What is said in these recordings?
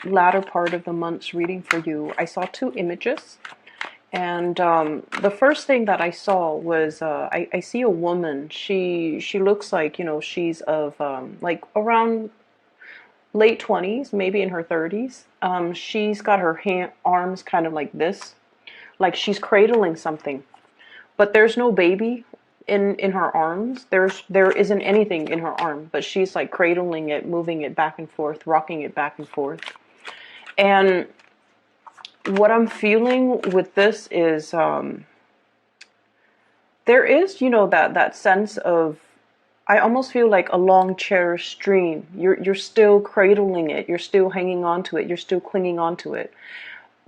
latter part of the month's reading for you, I saw two images. And the first thing that I saw was I see a woman. She looks like, she's of like around late 20s, maybe in her 30s. She's got her arms kind of like this, like she's cradling something. But there's no baby in her arms. There isn't anything in her arm, but she's like cradling it, moving it back and forth, rocking it back and forth. And what I'm feeling with this is there is, that sense of, I almost feel like a long cherished dream. You're still cradling it. You're still hanging on to it. You're still clinging on to it.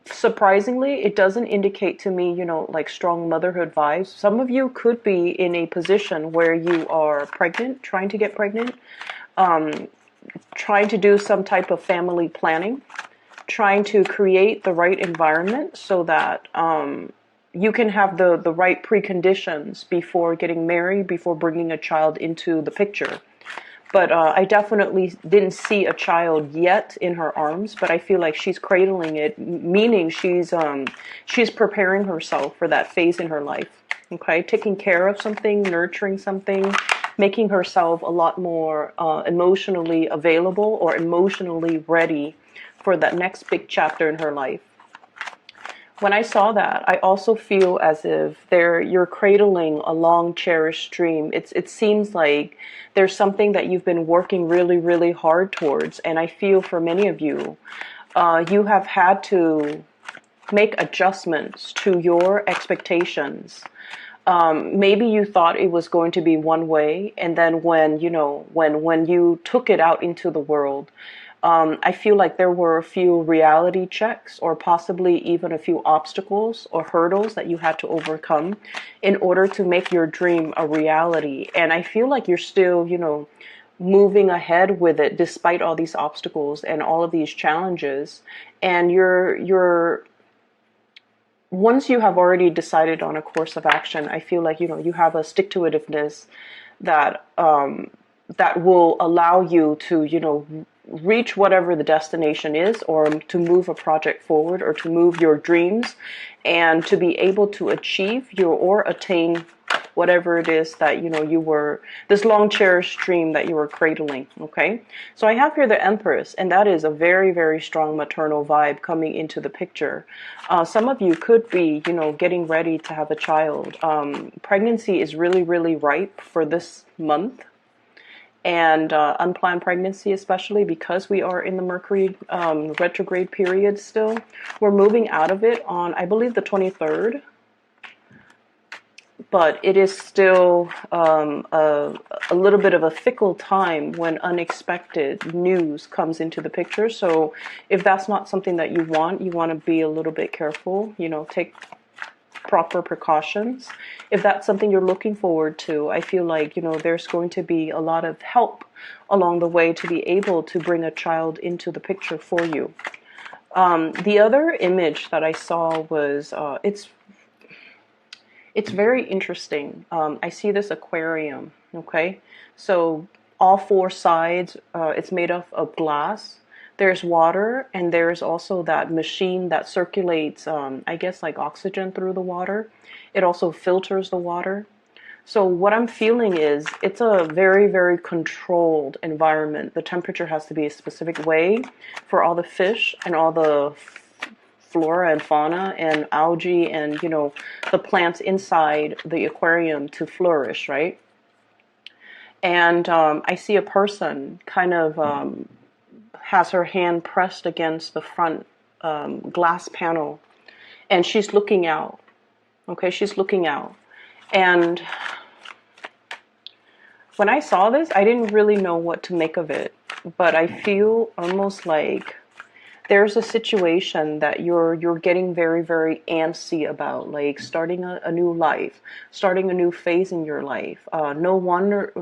Surprisingly, it doesn't indicate to me, like strong motherhood vibes. Some of you could be in a position where you are pregnant, trying to get pregnant, trying to do some type of family planning, trying to create the right environment so that you can have the right preconditions before getting married, before bringing a child into the picture. But I definitely didn't see a child yet in her arms, but I feel like she's cradling it, meaning she's preparing herself for that phase in her life. Okay, taking care of something, nurturing something, making herself a lot more emotionally available or emotionally ready for that next big chapter in her life. When I saw that, I also feel as if you're cradling a long cherished dream. It seems like there's something that you've been working really, really hard towards. And I feel for many of you, you have had to make adjustments to your expectations. Maybe you thought it was going to be one way, and then when you took it out into the world, I feel like there were a few reality checks or possibly even a few obstacles or hurdles that you had to overcome in order to make your dream a reality. And I feel like you're still, moving ahead with it despite all these obstacles and all of these challenges. And you're once you have already decided on a course of action, I feel like, you have a stick-to-itiveness that that will allow you to, reach whatever the destination is, or to move a project forward, or to move your dreams, and to be able to achieve or attain whatever it is that you were, this long cherished dream that you were cradling. Okay, so I have here the Empress, and that is a very, very strong maternal vibe coming into the picture. Some of you could be getting ready to have a child. Pregnancy is really, really ripe for this month, and unplanned pregnancy, especially because we are in the Mercury retrograde period still. We're moving out of it on, I believe, the 23rd. But it is still a little bit of a fickle time when unexpected news comes into the picture. So if that's not something that you want to be a little bit careful, take proper precautions. If that's something you're looking forward to, I feel like, there's going to be a lot of help along the way to be able to bring a child into the picture for you. The other image that I saw was, it's very interesting. I see this aquarium, okay? So all four sides, it's made up of glass. There's water, and there's also that machine that circulates, I guess, like oxygen through the water. It also filters the water. So what I'm feeling is it's a very, very controlled environment. The temperature has to be a specific way for all the fish and all the flora and fauna and algae and, the plants inside the aquarium to flourish, right? And I see a person kind of has her hand pressed against the front glass panel, and she's looking out. Okay, she's looking out. And when I saw this, I didn't really know what to make of it, but I feel almost like there's a situation that you're getting very, very antsy about, like starting a new life, starting a new phase in your life. No longer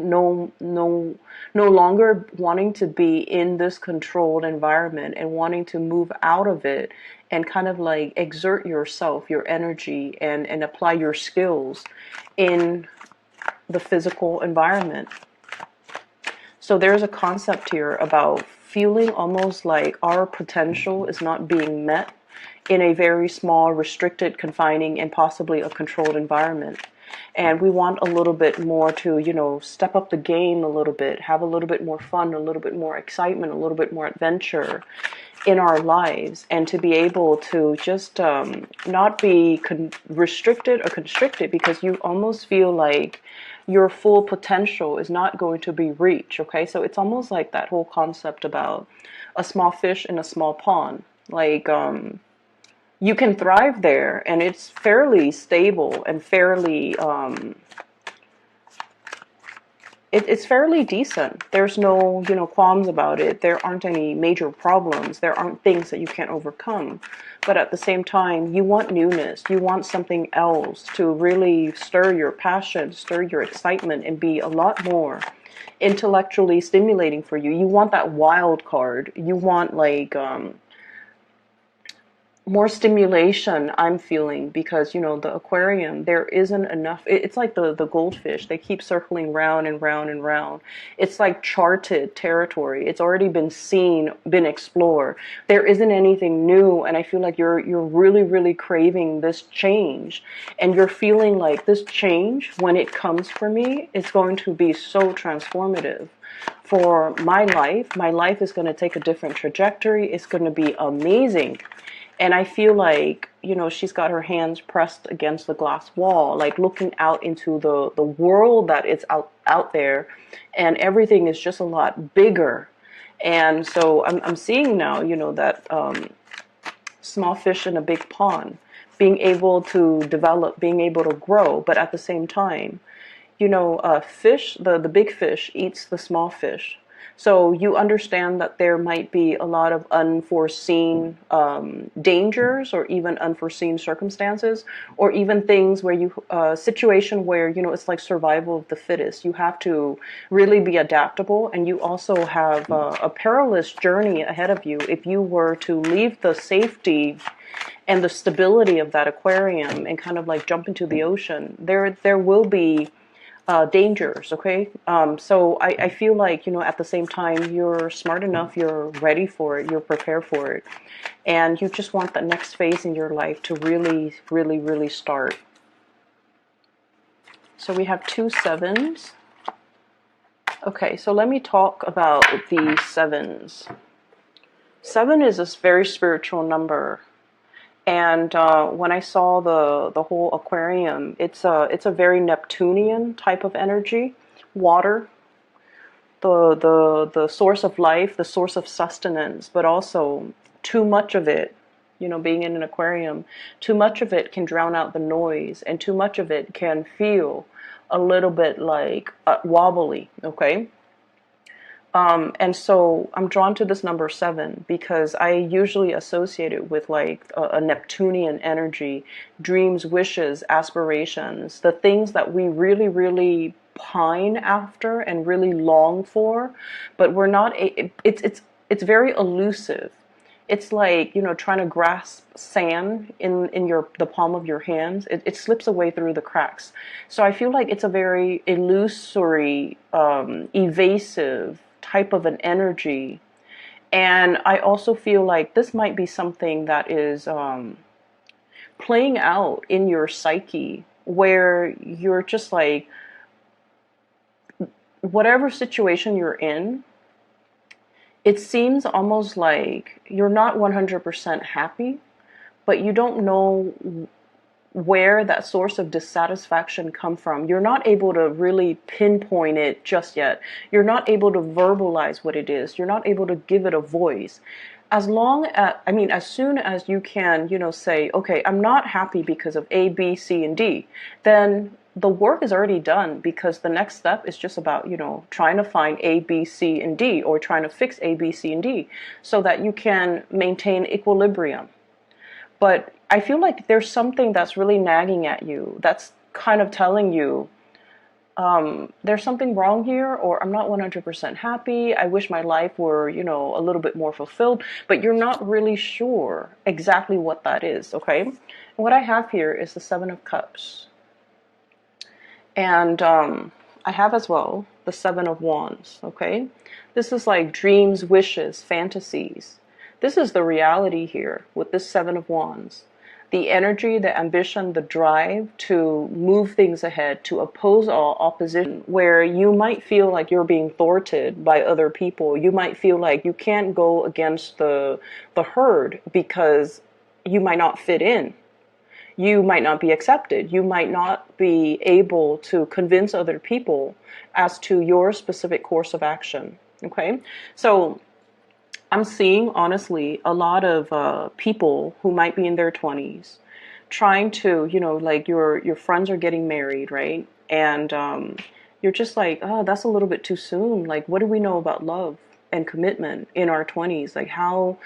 wanting to be in this controlled environment and wanting to move out of it and kind of like exert yourself, your energy, and apply your skills in the physical environment. So there's a concept here about feeling almost like our potential is not being met in a very small, restricted, confining, and possibly a controlled environment. And we want a little bit more to, step up the game a little bit, have a little bit more fun, a little bit more excitement, a little bit more adventure in our lives, and to be able to just not be restricted or constricted, because you almost feel like your full potential is not going to be reached. Okay, so it's almost like that whole concept about a small fish in a small pond. Like, you can thrive there, and it's fairly stable and fairly it's fairly decent. There's no, qualms about it. There aren't any major problems. There aren't things that you can't overcome. But at the same time, you want newness. You want something else to really stir your passion, stir your excitement, and be a lot more intellectually stimulating for you. You want that wild card. You want, like, more stimulation, I'm feeling, because the aquarium, there isn't enough. It's like the goldfish, they keep circling round and round and round. It's like charted territory. It's already been seen, been explored. There isn't anything new, and I feel like you're really, really craving this change, and you're feeling like this change, when it comes for me, it's going to be so transformative for my life. My life is going to take a different trajectory. It's going to be amazing. And I feel like, she's got her hands pressed against the glass wall, like looking out into the world that is out there, and everything is just a lot bigger. And so I'm seeing now, that small fish in a big pond, being able to develop, being able to grow, but at the same time, fish, the big fish eats the small fish. So you understand that there might be a lot of unforeseen dangers, or even unforeseen circumstances, or even things where situation where, it's like survival of the fittest. You have to really be adaptable, and you also have a perilous journey ahead of you if you were to leave the safety and the stability of that aquarium and kind of like jump into the ocean. There will be dangers, okay? So I feel like, at the same time, you're smart enough, you're ready for it, you're prepared for it, and you just want the next phase in your life to really, really, really start. So we have 2 sevens. Okay, so let me talk about the sevens. 7 is a very spiritual number. And when I saw the whole aquarium, it's a very Neptunian type of energy, water, the source of life, the source of sustenance, but also too much of it, being in an aquarium, too much of it can drown out the noise, and too much of it can feel a little bit like wobbly, okay? And so I'm drawn to this number 7 because I usually associate it with like a Neptunian energy, dreams, wishes, aspirations, the things that we really, really pine after and really long for, but we're not. It's very elusive. It's like, trying to grasp sand in the palm of your hands. It slips away through the cracks. So I feel like it's a very illusory, evasive type of an energy. And I also feel like this might be something that is playing out in your psyche, where you're just like, whatever situation you're in, it seems almost like you're not 100% happy, but you don't know where that source of dissatisfaction come from. You're not able to really pinpoint it just yet. You're not able to verbalize what it is. You're not able to give it a voice. As soon as you can, say, okay, I'm not happy because of A, B, C, and D, then the work is already done, because the next step is just about, trying to find A, B, C, and D, or trying to fix A, B, C, and D, so that you can maintain equilibrium. But I feel like there's something that's really nagging at you, that's kind of telling you, there's something wrong here, or I'm not 100% happy. I wish my life were, a little bit more fulfilled, but you're not really sure exactly what that is, okay? And what I have here is the 7 of Cups. And I have as well the Seven of Wands, okay? This is like dreams, wishes, fantasies. This is the reality here with this Seven of Wands. The energy, the ambition, the drive to move things ahead, to oppose all opposition, where you might feel like you're being thwarted by other people. You might feel like you can't go against the herd because you might not fit in. You might not be accepted. You might not be able to convince other people as to your specific course of action. Okay? So I'm seeing, honestly, a lot of people who might be in their 20s trying to, like your friends are getting married, right? And you're just like, oh, that's a little bit too soon. Like, what do we know about love and commitment in our 20s? Like, how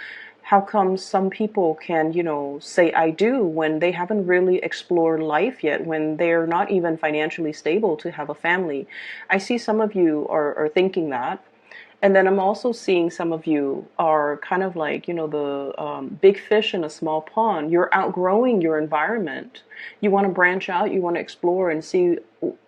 come some people can, say I do when they haven't really explored life yet, when they're not even financially stable to have a family? I see some of you are thinking that. And then I'm also seeing some of you are kind of like, the big fish in a small pond. You're outgrowing your environment. You want to branch out. You want to explore and see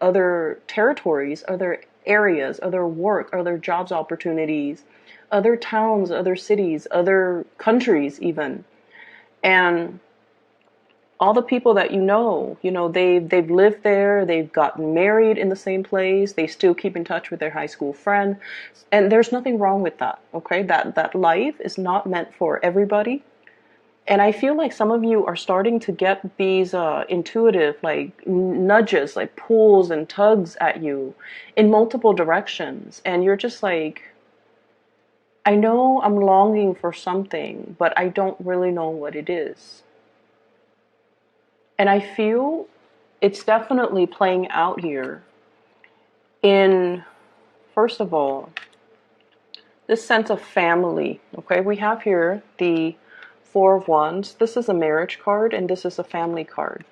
other territories, other areas, other work, other jobs opportunities, other towns, other cities, other countries even. And all the people that they've lived there, they've gotten married in the same place, they still keep in touch with their high school friend, and there's nothing wrong with that, okay? That life is not meant for everybody. And I feel like some of you are starting to get these intuitive, like, nudges, like pulls and tugs at you in multiple directions, and you're just like, I know I'm longing for something, but I don't really know what it is. And I feel it's definitely playing out here in, first of all, this sense of family. Okay, we have here the Four of Wands. This is a marriage card, and this is a family card.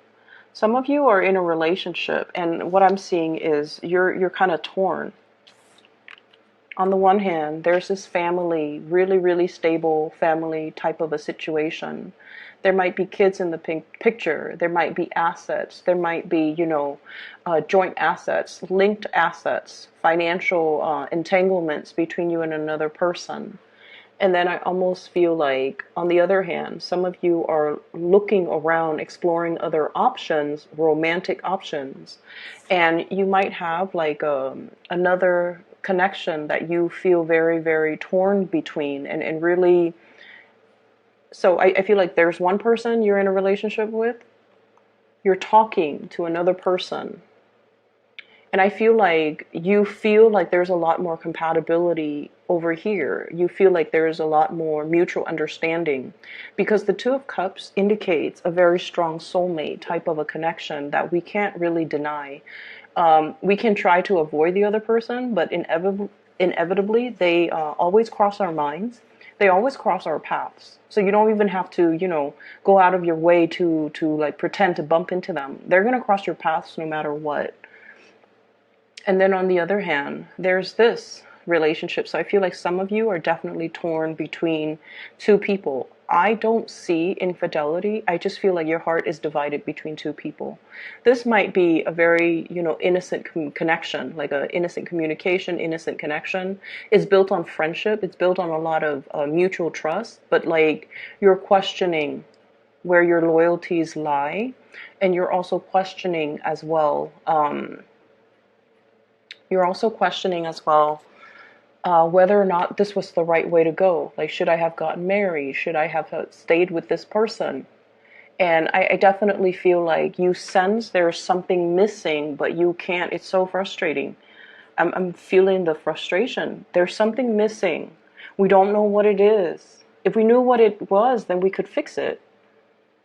Some of you are in a relationship, and what I'm seeing is you're kind of torn. On the one hand, there's this family, really, really stable family type of a situation. There might be kids in the picture. There might be assets. There might be, joint assets, linked assets, financial entanglements between you and another person. And then I almost feel like, on the other hand, some of you are looking around, exploring other options, romantic options. And you might have like another connection that you feel very, very torn between. And really, so I feel like there's one person you're in a relationship with. You're talking to another person. And I feel like you feel like there's a lot more compatibility over here. You feel like there's a lot more mutual understanding, because the Two of Cups indicates a very strong soulmate type of a connection that we can't really deny. We can try to avoid the other person, but inevitably they always cross our minds. They always cross our paths. So you don't even have to, go out of your way to like pretend to bump into them. They're going to cross your paths no matter what. And then on the other hand, there's this relationship. So I feel like some of you are definitely torn between two people. I don't see infidelity. I just feel like your heart is divided between two people. This might be a very, innocent connection, like an innocent communication, innocent connection. It's built on friendship. It's built on a lot of mutual trust. But like, you're questioning where your loyalties lie. And you're also questioning as well, whether or not this was the right way to go. Like, should I have gotten married? Should I have stayed with this person? And I definitely feel like you sense there's something missing, but you can't. It's so frustrating. I'm feeling the frustration. There's something missing. We don't know what it is. If we knew what it was, then we could fix it.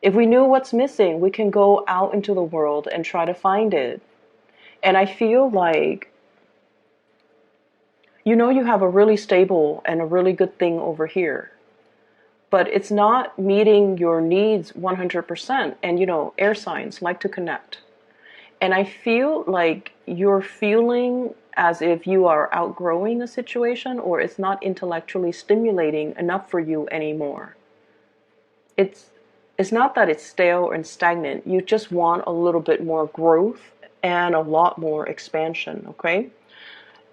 If we knew what's missing, we can go out into the world and try to find it. And I feel like, you have a really stable and a really good thing over here, but it's not meeting your needs 100%. And, air signs like to connect. And I feel like you're feeling as if you are outgrowing a situation, or it's not intellectually stimulating enough for you anymore. It's not that it's stale and stagnant. You just want a little bit more growth and a lot more expansion, okay?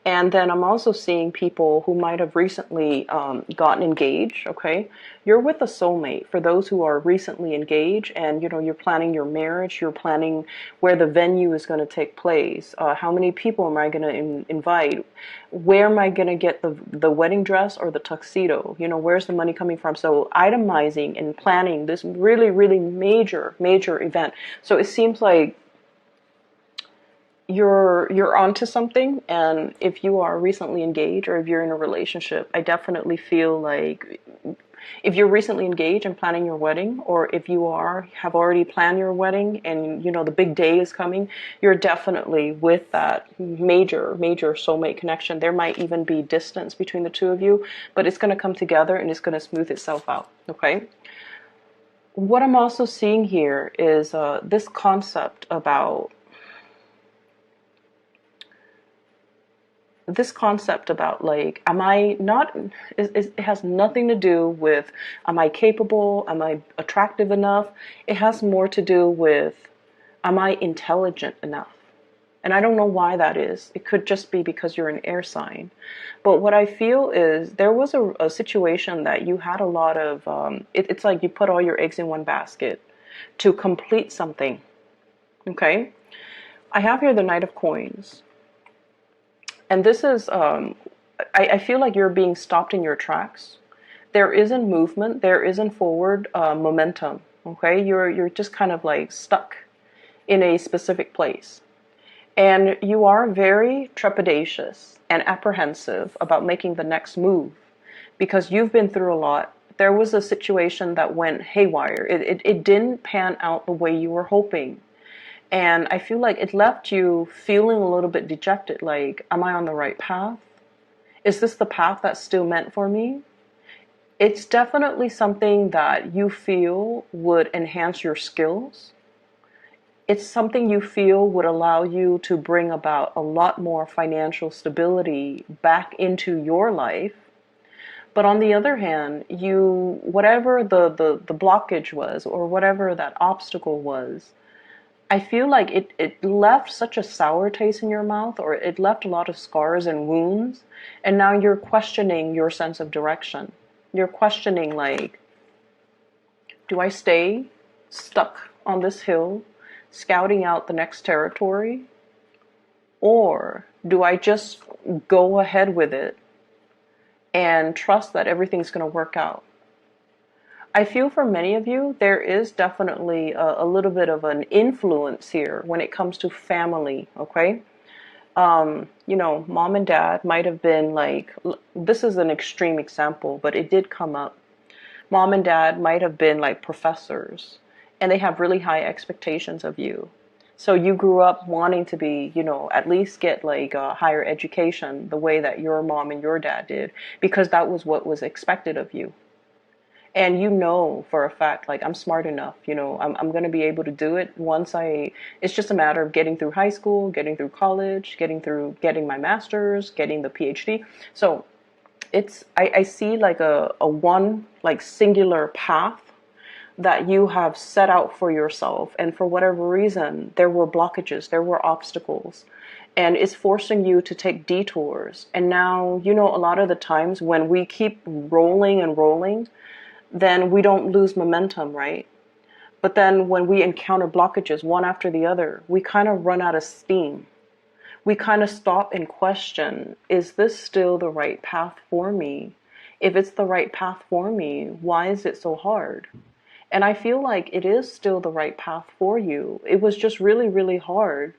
And then I'm also seeing people who might have recently gotten engaged, okay? You're with a soulmate. For those who are recently engaged and, you're planning your marriage, you're planning where the venue is going to take place. How many people am I going to invite? Where am I going to get the wedding dress or the tuxedo? Where's the money coming from? So itemizing and planning this really, really major, major event. So it seems like you're onto something, and if you are recently engaged or if you're in a relationship, I definitely feel like if you're recently engaged and planning your wedding, or if you have already planned your wedding and the big day is coming, you're definitely with that major soulmate connection. There might even be distance between the two of you, but it's going to come together and it's going to smooth itself out, okay? What I'm also seeing here is this concept about like, am I not, it has nothing to do with, am I capable, am I attractive enough? It has more to do with, am I intelligent enough? And I don't know why that is. It could just be because you're an air sign. But what I feel is there was a situation that you had a lot of, it's like you put all your eggs in one basket to complete something, okay? I have here the Knight of Coins. And this is, I feel like you're being stopped in your tracks. There isn't movement. There isn't forward momentum. Okay, you're just kind of like stuck in a specific place, and you are very trepidatious and apprehensive about making the next move because you've been through a lot. There was a situation that went haywire. It didn't pan out the way you were hoping. And I feel like it left you feeling a little bit dejected, like, am I on the right path? Is this the path that's still meant for me? It's definitely something that you feel would enhance your skills. It's something you feel would allow you to bring about a lot more financial stability back into your life. But on the other hand, whatever the blockage was, or whatever that obstacle was, I feel like it left such a sour taste in your mouth, or it left a lot of scars and wounds, and now you're questioning your sense of direction. You're questioning, like, do I stay stuck on this hill, scouting out the next territory? Or do I just go ahead with it and trust that everything's going to work out? I feel for many of you, there is definitely a little bit of an influence here when it comes to family, okay? Mom and dad might have been like, this is an extreme example, but it did come up. Mom and dad might have been like professors, and they have really high expectations of you. So you grew up wanting to be, at least get like a higher education the way that your mom and your dad did, because that was what was expected of you. And for a fact, like, I'm smart enough, I'm going to be able to do it it's just a matter of getting through high school, getting through college, getting my master's, getting the PhD. So I see like a one, like, singular path that you have set out for yourself. And for whatever reason, there were blockages, there were obstacles. And it's forcing you to take detours. And now, a lot of the times when we keep rolling and rolling, then we don't lose momentum, right? But then when we encounter blockages one after the other, we kind of run out of steam. We kind of stop and question, is this still the right path for me? If it's the right path for me, why is it so hard? And I feel like it is still the right path for you. It was just really, really hard,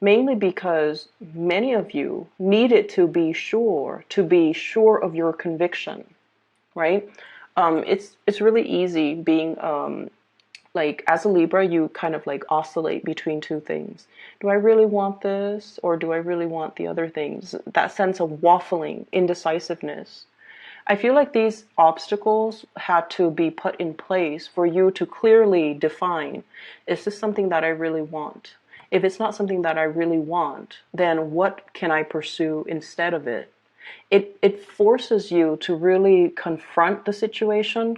mainly because many of you needed to be sure of your conviction, right? It's really easy being like, as a Libra, you kind of like oscillate between two things. Do I really want this, or do I really want the other things? That sense of waffling, indecisiveness. I feel like these obstacles had to be put in place for you to clearly define, is this something that I really want? If it's not something that I really want, then what can I pursue instead of it? It forces you to really confront the situation,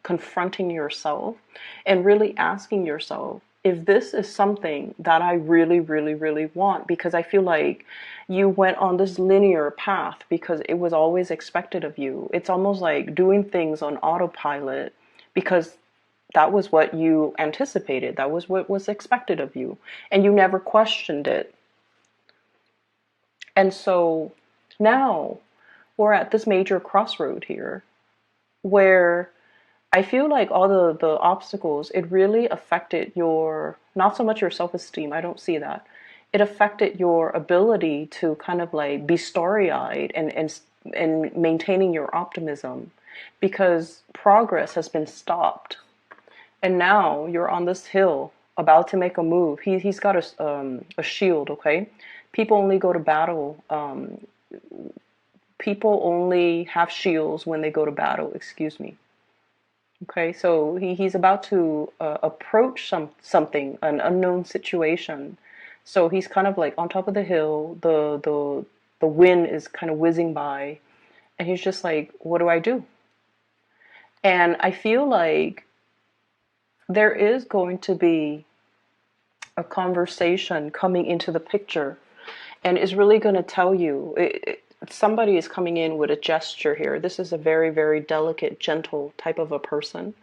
confronting yourself, and really asking yourself, if this is something that I really, really, really want, because I feel like you went on this linear path because it was always expected of you. It's almost like doing things on autopilot because that was what you anticipated, that was what was expected of you, and you never questioned it. And so now we're at this major crossroad here where I feel like all the obstacles, it really affected your, not so much your self-esteem, I don't see that. It affected your ability to kind of like be starry-eyed and maintaining your optimism because progress has been stopped. And now you're on this hill about to make a move. He's got a shield, okay? People only go to battle. People only have shields when they go to battle, excuse me. Okay, so he's about to approach something, an unknown situation. So he's kind of like on top of the hill. The wind is kind of whizzing by, and he's just like, "What do I do?" And I feel like there is going to be a conversation coming into the picture, and is really going to tell you. Somebody is coming in with a gesture here. This is a very, very delicate, gentle type of a person.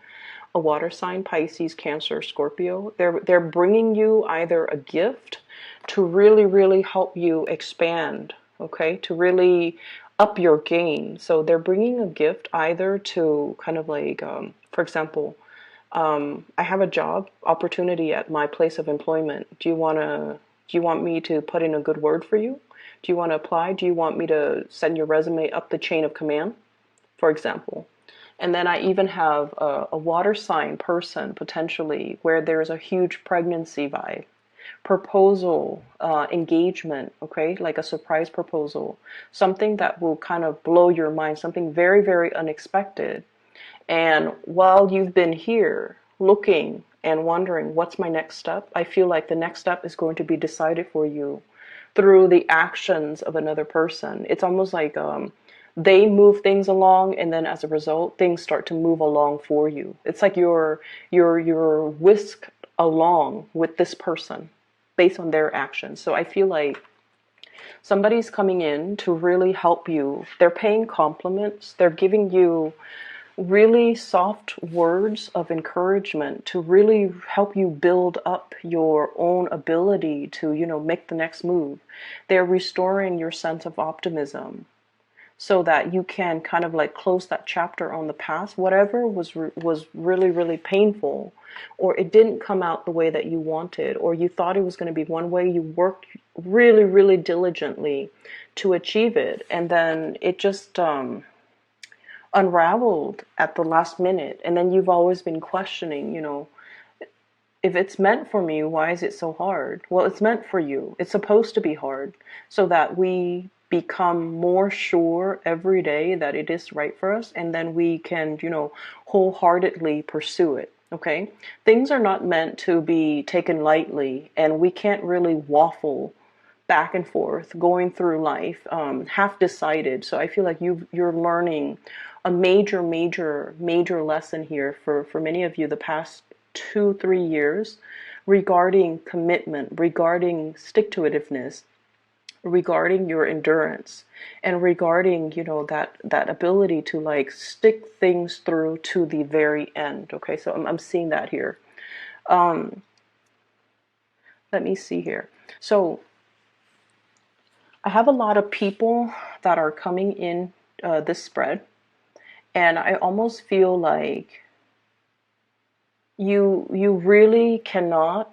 A water sign, Pisces, Cancer, Scorpio. They're bringing you either a gift to really, really help you expand, okay? To really up your game. So they're bringing a gift either to kind of like, for example, I have a job opportunity at my place of employment. Do you want me to put in a good word for you? Do you want to apply? Do you want me to send your resume up the chain of command, for example? And then I even have a water sign person potentially where there's a huge pregnancy vibe, proposal, engagement, okay, like a surprise proposal, something that will kind of blow your mind, something very, very unexpected. And while you've been here looking and wondering what's my next step, I feel like the next step is going to be decided for you through the actions of another person. It's almost like they move things along, and then as a result, things start to move along for you. It's like you're whisked along with this person based on their actions. So I feel like somebody's coming in to really help you. They're paying compliments. They're giving you really soft words of encouragement to really help you build up your own ability to, make the next move. They're restoring your sense of optimism so that you can kind of like close that chapter on the past, whatever was really, really painful, or it didn't come out the way that you wanted, or you thought it was going to be one way. You worked really, really diligently to achieve it, and then it just unraveled at the last minute. And then you've always been questioning, if it's meant for me, why is it so hard? Well, it's meant for you. It's supposed to be hard so that we become more sure every day that it is right for us, and then we can, wholeheartedly pursue it. Okay? Things are not meant to be taken lightly, and we can't really waffle back and forth going through life half decided. So I feel like you're learning a major, major, major lesson here for many of you the past 2-3 years regarding commitment, regarding stick-to-itiveness, regarding your endurance, and regarding that ability to like stick things through to the very end. Okay, so I'm seeing that here. Let me see here. So I have a lot of people that are coming in this spread, and I almost feel like you really cannot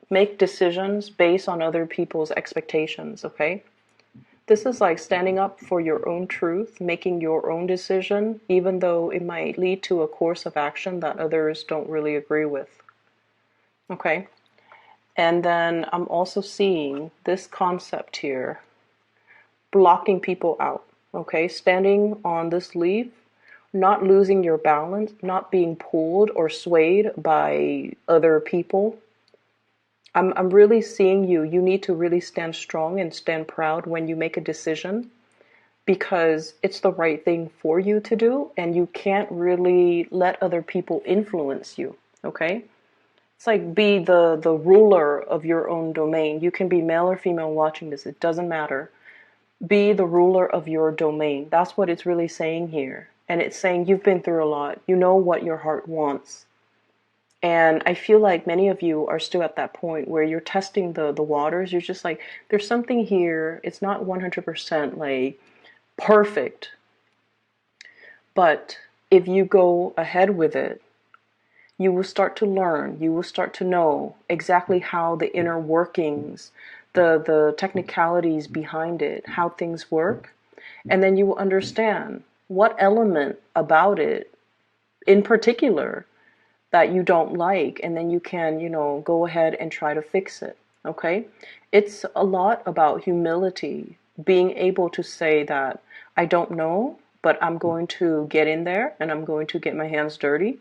make decisions based on other people's expectations, okay? This is like standing up for your own truth, making your own decision, even though it might lead to a course of action that others don't really agree with, okay? And then I'm also seeing this concept here, blocking people out, okay? Standing on this leaf, not losing your balance, not being pulled or swayed by other people. I'm really seeing you. You need to really stand strong and stand proud when you make a decision, because it's the right thing for you to do, and you can't really let other people influence you, okay? It's like be the ruler of your own domain. You can be male or female watching this. It doesn't matter. Be the ruler of your domain. That's what it's really saying here. And it's saying you've been through a lot. You know what your heart wants. And I feel like many of you are still at that point where you're testing the waters. You're just like, there's something here. It's not 100% like perfect. But if you go ahead with it, you will start to learn. You will start to know exactly how the inner workings, the technicalities behind it, how things work. And then you will understand what element about it in particular that you don't like, and then you can, go ahead and try to fix it. Okay? It's a lot about humility, being able to say that I don't know, but I'm going to get in there and I'm going to get my hands dirty,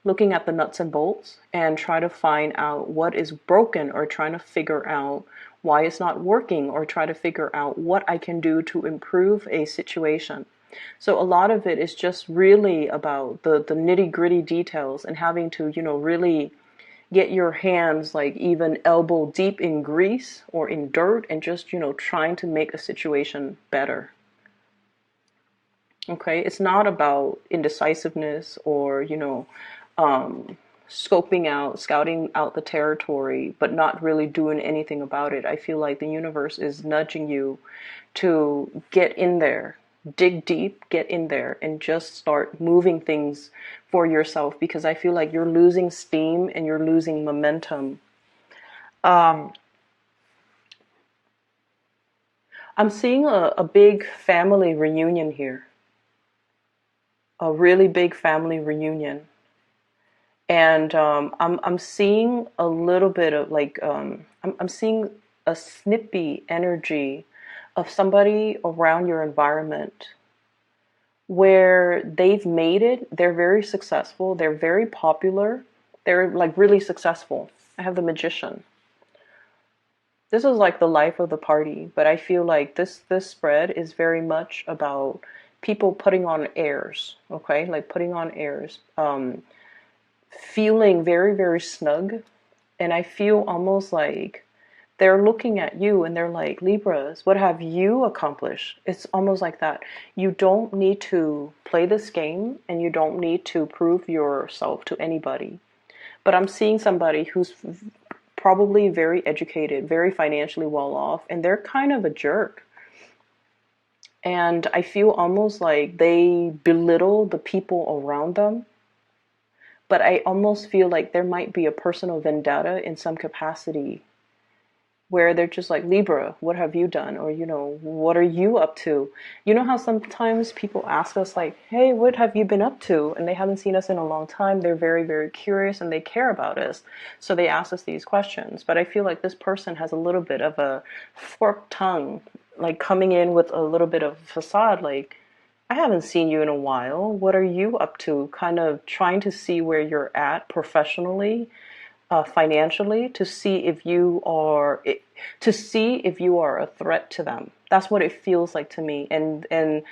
looking at the nuts and bolts and try to find out what is broken, or trying to figure out why it's not working, or try to figure out what I can do to improve a situation. So a lot of it is just really about the nitty-gritty details, and having to, really get your hands like even elbow deep in grease or in dirt, and just, trying to make a situation better. Okay, it's not about indecisiveness or, scouting out the territory, but not really doing anything about it. I feel like the universe is nudging you to get in there, dig deep, get in there, and just start moving things for yourself, because I feel like you're losing steam and you're losing momentum. I'm seeing a big family reunion here, a really big family reunion. And I'm seeing a little bit of like, I'm seeing a snippy energy of somebody around your environment where they've made it. They're very successful. They're very popular. They're like really successful. I have the Magician. This is like the life of the party, but I feel like this spread is very much about people putting on airs, okay? Like putting on airs, feeling very, very snug. And I feel almost like they're looking at you and they're like, Libras, what have you accomplished? It's almost like that. You don't need to play this game, and you don't need to prove yourself to anybody. But I'm seeing somebody who's probably very educated, very financially well off, and they're kind of a jerk. And I feel almost like they belittle the people around them. But I almost feel like there might be a personal vendetta in some capacity, where they're just like, Libra, what have you done? Or, what are you up to? You know how sometimes people ask us like, hey, what have you been up to? And they haven't seen us in a long time. They're very, very curious and they care about us. So they ask us these questions. But I feel like this person has a little bit of a forked tongue, like coming in with a little bit of facade, like, I haven't seen you in a while. What are you up to? Kind of trying to see where you're at professionally, financially, to see if you are a threat to them. That's what it feels like to me. And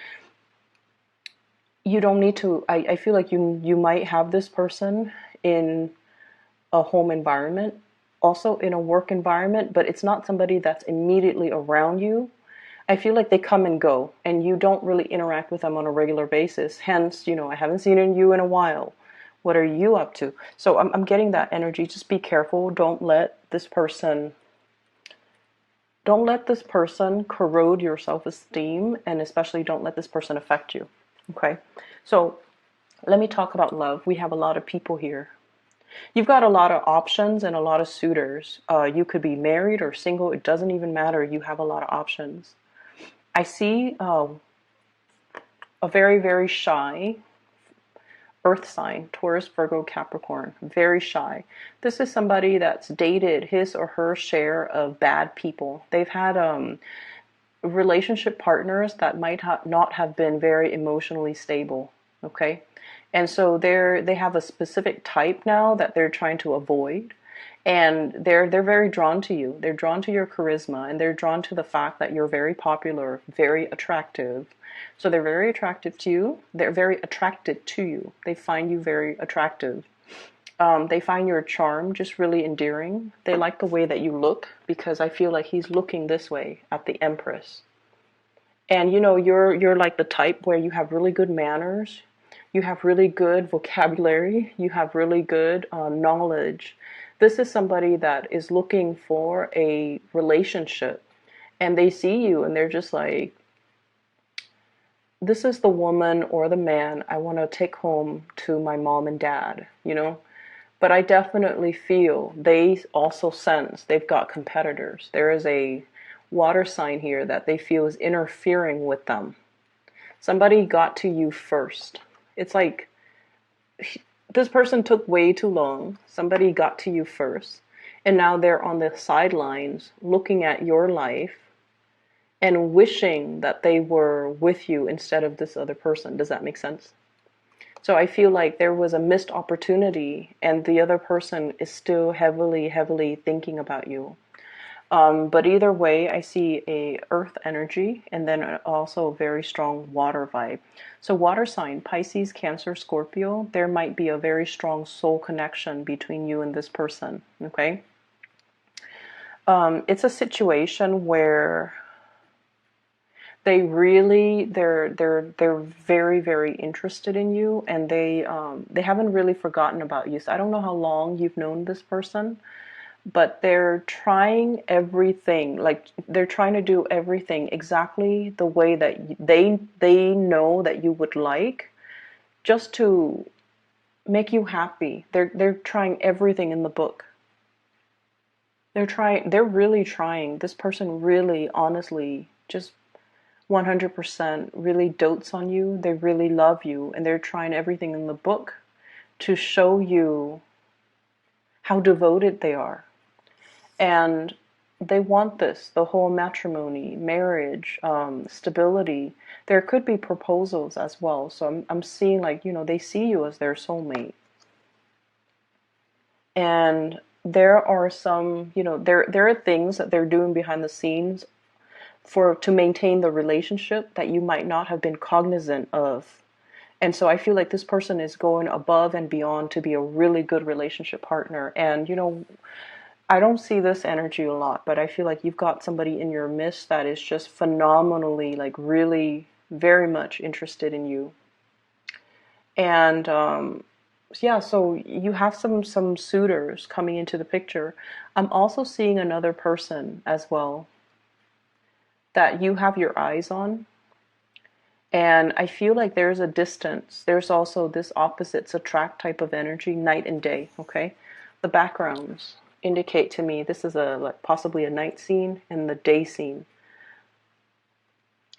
you don't need to. I feel like you might have this person in a home environment, also in a work environment, but it's not somebody that's immediately around you. I feel like they come and go, and you don't really interact with them on a regular basis. Hence, I haven't seen you in a while. What are you up to? So I'm getting that energy. Just be careful. Don't let this person corrode your self-esteem, and especially don't let this person affect you. Okay? So let me talk about love. We have a lot of people here. You've got a lot of options and a lot of suitors. You could be married or single. It doesn't even matter. You have a lot of options. I see a very, very shy earth sign, Taurus, Virgo, Capricorn, very shy. This is somebody that's dated his or her share of bad people. They've had relationship partners that might not have been very emotionally stable, okay? And so they have a specific type now that they're trying to avoid. And they're very drawn to you. They're drawn to your charisma, and they're drawn to the fact that you're very popular, very attractive. So they're very attractive to you. They're very attracted to you. They find you very attractive. They find your charm just really endearing. They like the way that you look, because I feel like he's looking this way at the Empress. And you're like the type where you have really good manners, you have really good vocabulary, you have really good knowledge. This is somebody that is looking for a relationship, and they see you and they're just like, this is the woman or the man I want to take home to my mom and dad. But I definitely feel they also sense they've got competitors. There is a water sign here that they feel is interfering with them. Somebody got to you first. It's like this person took way too long. Somebody got to you first. And now they're on the sidelines looking at your life and wishing that they were with you instead of this other person. Does that make sense? So I feel like there was a missed opportunity, and the other person is still heavily, heavily thinking about you. But either way, I see a earth energy and then also a very strong water vibe. So water sign, Pisces, Cancer, Scorpio, there might be a very strong soul connection between you and this person, okay? It's a situation where they're very, very interested in you, and they haven't really forgotten about you. So I don't know how long you've known this person, but they're trying everything. Like, they're trying to do everything exactly the way that they know that you would like, just to make you happy. They're trying everything in the book. They're really trying. This person really, honestly, just 100% really dotes on you. They really love you, and they're trying everything in the book to show you how devoted they are. And they want this, the whole matrimony, marriage, stability. There could be proposals as well. So I'm seeing, like, they see you as their soulmate. And there are some, there are things that they're doing behind the scenes to maintain the relationship that you might not have been cognizant of. And so I feel like this person is going above and beyond to be a really good relationship partner. And I don't see this energy a lot, but I feel like you've got somebody in your midst that is just phenomenally, like, really very much interested in you. And yeah, so you have some suitors coming into the picture. I'm also seeing another person as well that you have your eyes on. And I feel like there's a distance. There's also this opposites attract type of energy, night and day, okay? The backgrounds indicate to me this is possibly a night scene and the day scene.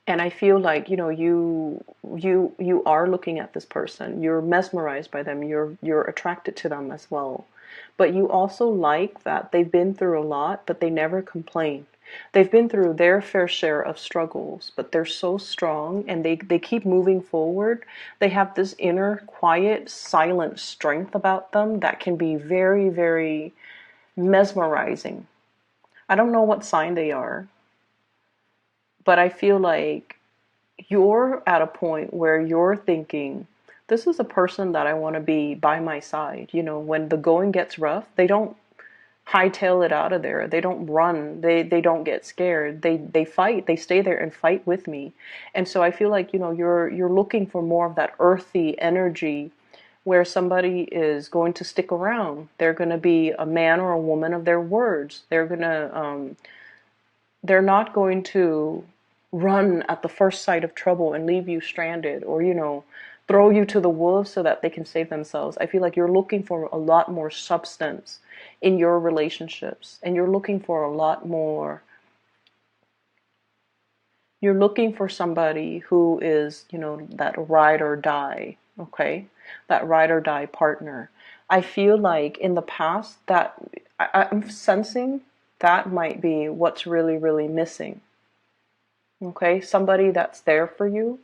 And I feel like, you are looking at this person. You're mesmerized by them. You're attracted to them as well. But you also like that they've been through a lot, but they never complain. They've been through their fair share of struggles, but they're so strong, and they keep moving forward. They have this inner, quiet, silent strength about them that can be very, very mesmerizing. I don't know what sign they are, but I feel like you're at a point where you're thinking, this is a person that I want to be by my side. When the going gets rough, they don't hightail it out of there. They don't run. They don't get scared. They fight. They stay there and fight with me. And so I feel like, you're looking for more of that earthy energy where somebody is going to stick around. They're going to be a man or a woman of their words. They're not going to run at the first sight of trouble and leave you stranded, or, throw you to the wolves so that they can save themselves. I feel like you're looking for a lot more substance in your relationships, and you're looking for a lot more. You're looking for somebody who is, that ride or die, okay? That ride or die partner. I feel like in the past that I'm sensing that might be what's really, really missing. Okay, somebody that's there for you.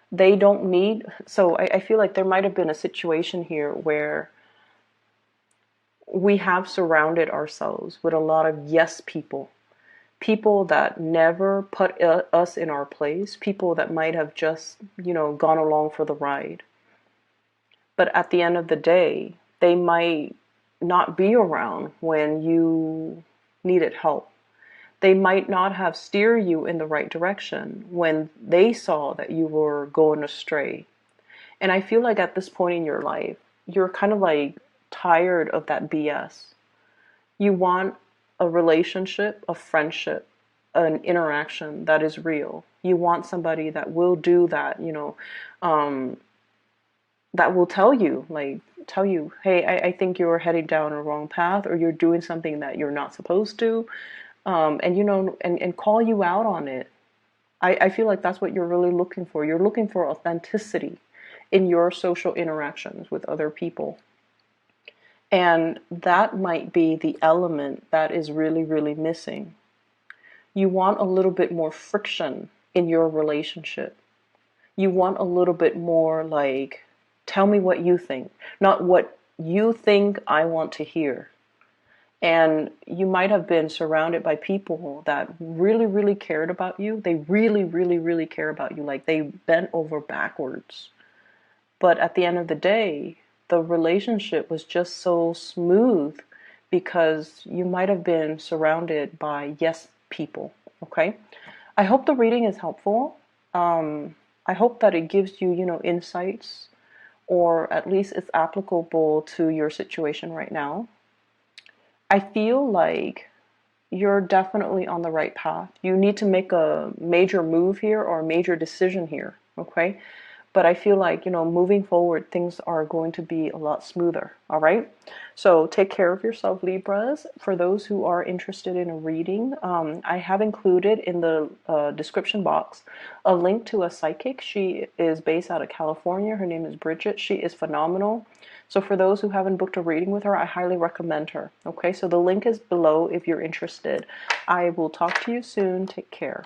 They don't need, so I feel like there might have been a situation here where we have surrounded ourselves with a lot of yes people. People that never put us in our place. People that might have just, gone along for the ride. But at the end of the day, They might not be around when you needed help. They might not have steered you in the right direction when they saw that you were going astray. And I feel like at this point in your life, you're kind of like tired of that BS. You want a relationship, a friendship, an interaction that is real. You want somebody that will do that, um, that will tell you, hey, I think you're heading down a wrong path, or you're doing something that you're not supposed to, and call you out on it. I feel like that's what you're really looking for. You're looking for authenticity in your social interactions with other people. And that might be the element that is really, really missing. You want a little bit more friction in your relationship. You want a little bit more like, tell me what you think, not what you think I want to hear. And you might have been surrounded by people that really, really cared about you. They really, really, really care about you. Like they bent over backwards. But at the end of the day, the relationship was just so smooth because you might have been surrounded by yes people. Okay. I hope the reading is helpful. I hope that it gives you, insights, or at least it's applicable to your situation right now. I feel like you're definitely on the right path. You need to make a major move here or a major decision here, okay? But I feel like, moving forward, things are going to be a lot smoother, all right? So take care of yourself, Libras. For those who are interested in a reading, I have included in the description box a link to a psychic. She is based out of California. Her name is Bridget. She is phenomenal. So for those who haven't booked a reading with her, I highly recommend her. Okay, so the link is below if you're interested. I will talk to you soon. Take care.